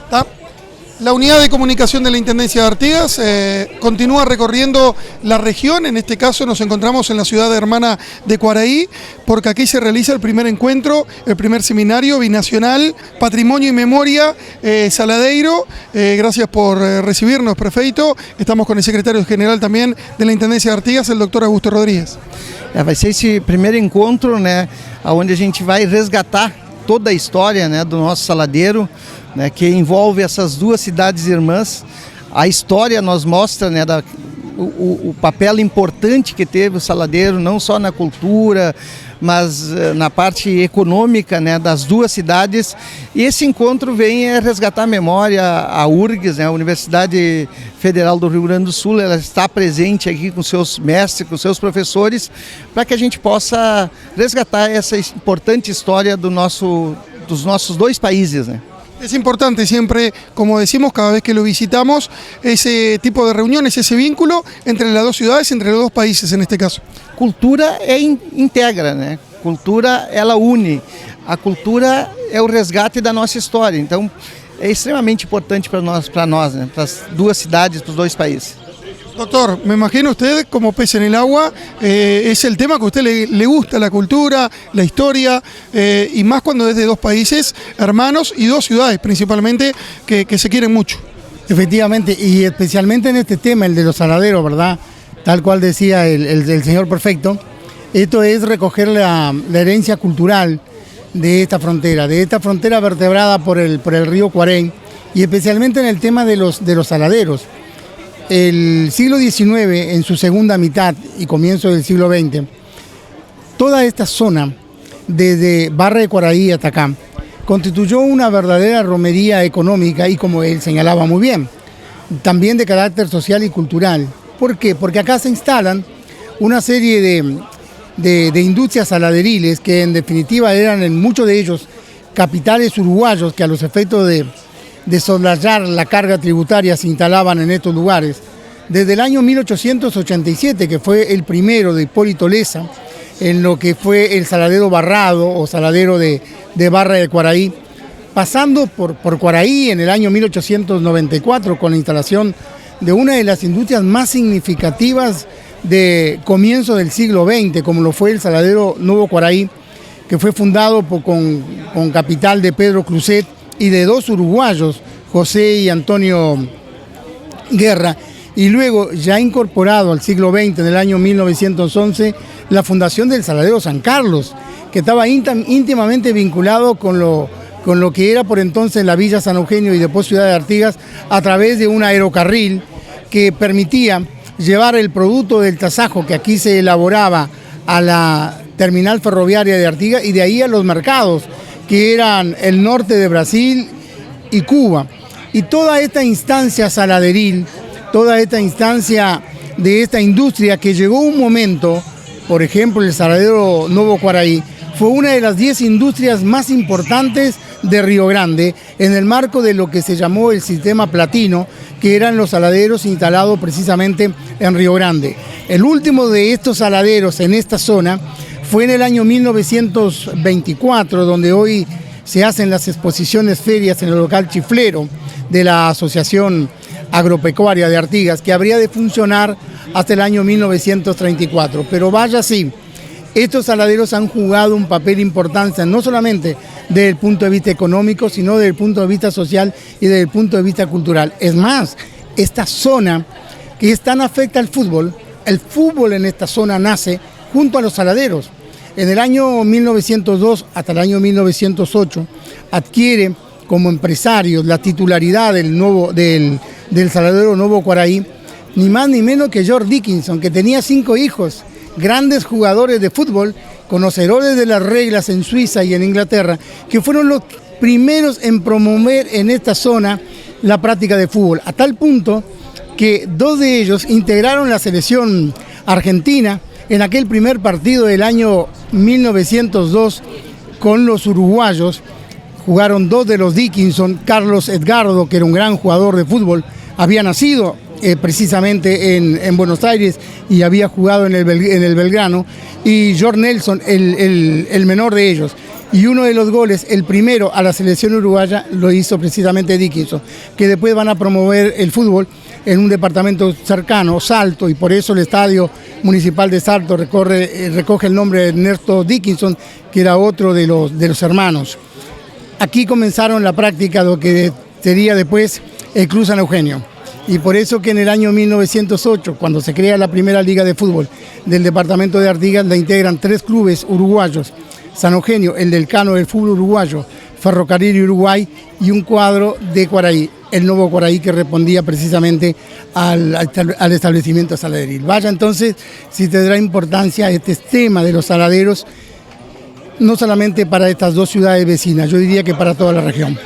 ¿Tá? La unidad de comunicación de la Intendencia de Artigas continúa recorriendo la región. En este caso nos encontramos en la ciudad hermana de Quaraí, porque aquí se realiza el primer encuentro, el primer seminario binacional, Patrimonio y Memoria Saladeiro. Gracias por recibirnos, prefeito. Estamos con el secretario general también de la Intendencia de Artigas, el doctor Augusto Rodríguez. Vai ser esse primeiro encontro, né, onde a gente vai resgatar toda a história, né, do nosso Saladeiro, né, que envolve essas duas cidades irmãs. A história nos mostra, né, o papel importante que teve o Saladeiro, não só na cultura, mas na parte econômica, né, das duas cidades. E esse encontro vem resgatar a memória. A URGS, né, a Universidade Federal do Rio Grande do Sul, ela está presente aqui com seus mestres, com seus professores, para que a gente possa resgatar essa importante história dos nossos dois países, né? Es importante siempre, como decimos cada vez que lo visitamos, ese tipo de reuniones, ese vínculo entre las dos ciudades, entre los dos países en este caso. Cultura integra, né? Cultura, ela une. A cultura é o resgate da nossa história. Então, é extremamente importante para nós, né? Para as duas cidades, para os dois países. Doctor, me imagino usted como pez en el agua, es el tema que a usted le gusta, la cultura, la historia, y más cuando es de dos países hermanos y dos ciudades principalmente que se quieren mucho. Efectivamente, y especialmente en este tema, el de los saladeros, ¿verdad? Tal cual decía el señor Prefecto, esto es recoger la herencia cultural de esta frontera vertebrada por el río Cuarén, y especialmente en el tema de los saladeros. El siglo XIX, en su segunda mitad y comienzo del siglo XX, toda esta zona, desde Barra de Quaraí hasta acá, constituyó una verdadera romería económica y, como él señalaba muy bien, también de carácter social y cultural. ¿Por qué? Porque acá se instalan una serie de industrias saladeriles que en definitiva eran en muchos de ellos capitales uruguayos que a los efectos de soslayar la carga tributaria se instalaban en estos lugares. Desde el año 1887, que fue el primero de Hipólito Leza, en lo que fue el saladero Barrado o saladero de Barra de Quaraí, pasando por Quaraí en el año 1894 con la instalación de una de las industrias más significativas de comienzo del siglo XX, como lo fue el saladero Nuevo Quaraí, que fue fundado con capital de Pedro Cluzet y de dos uruguayos, José y Antonio Guerra, y luego ya incorporado al siglo XX, en el año 1911, la fundación del Saladero San Carlos, que estaba íntimamente vinculado con lo que era por entonces la Villa San Eugenio y después Ciudad de Artigas, a través de un aerocarril que permitía llevar el producto del tasajo que aquí se elaboraba a la terminal ferroviaria de Artigas y de ahí a los mercados, que eran el norte de Brasil y Cuba. Y toda esta instancia saladeril, toda esta instancia de esta industria que llegó un momento, por ejemplo el saladero Nuevo Quaraí, fue una de las 10 industrias más importantes de Río Grande en el marco de lo que se llamó el sistema platino, que eran los saladeros instalados precisamente en Río Grande. El último de estos saladeros en esta zona fue en el año 1924, donde hoy se hacen las exposiciones ferias en el local Chiflero de la Asociación Agropecuaria de Artigas, que habría de funcionar hasta el año 1934. Pero vaya sí, estos saladeros han jugado un papel importante, no solamente desde el punto de vista económico, sino desde el punto de vista social y desde el punto de vista cultural. Es más, esta zona que es tan afecta al fútbol, el fútbol en esta zona nace junto a los saladeros. En el año 1902 hasta el año 1908 adquiere como empresarios la titularidad del saladero Nuevo Quaraí, ni más ni menos que George Dickinson, que tenía 5 hijos, grandes jugadores de fútbol, conocedores de las reglas en Suiza y en Inglaterra, que fueron los primeros en promover en esta zona la práctica de fútbol, a tal punto que 2 de ellos integraron la selección argentina en aquel primer partido del año 1902 con los uruguayos. Jugaron 2 de los Dickinson, Carlos Edgardo, que era un gran jugador de fútbol, había nacido precisamente en Buenos Aires y había jugado en el Belgrano, y George Nelson, el menor de ellos. Y uno de los goles, el primero a la selección uruguaya, lo hizo precisamente Dickinson, que después van a promover el fútbol en un departamento cercano, Salto, y por eso el estadio municipal de Salto recoge el nombre de Ernesto Dickinson, que era otro de los hermanos. Aquí comenzaron la práctica de lo que sería después el Club San Eugenio. Y por eso que en el año 1908, cuando se crea la primera liga de fútbol del departamento de Artigas, la integran 3 clubes uruguayos: San Eugenio, el Delcano del fútbol uruguayo, Ferrocarril Uruguay y un cuadro de Cuaraí, el Nuevo Cuaraí, que respondía precisamente al establecimiento saladeril. Vaya entonces si tendrá importancia este tema de los saladeros, no solamente para estas 2 ciudades vecinas, yo diría que para toda la región.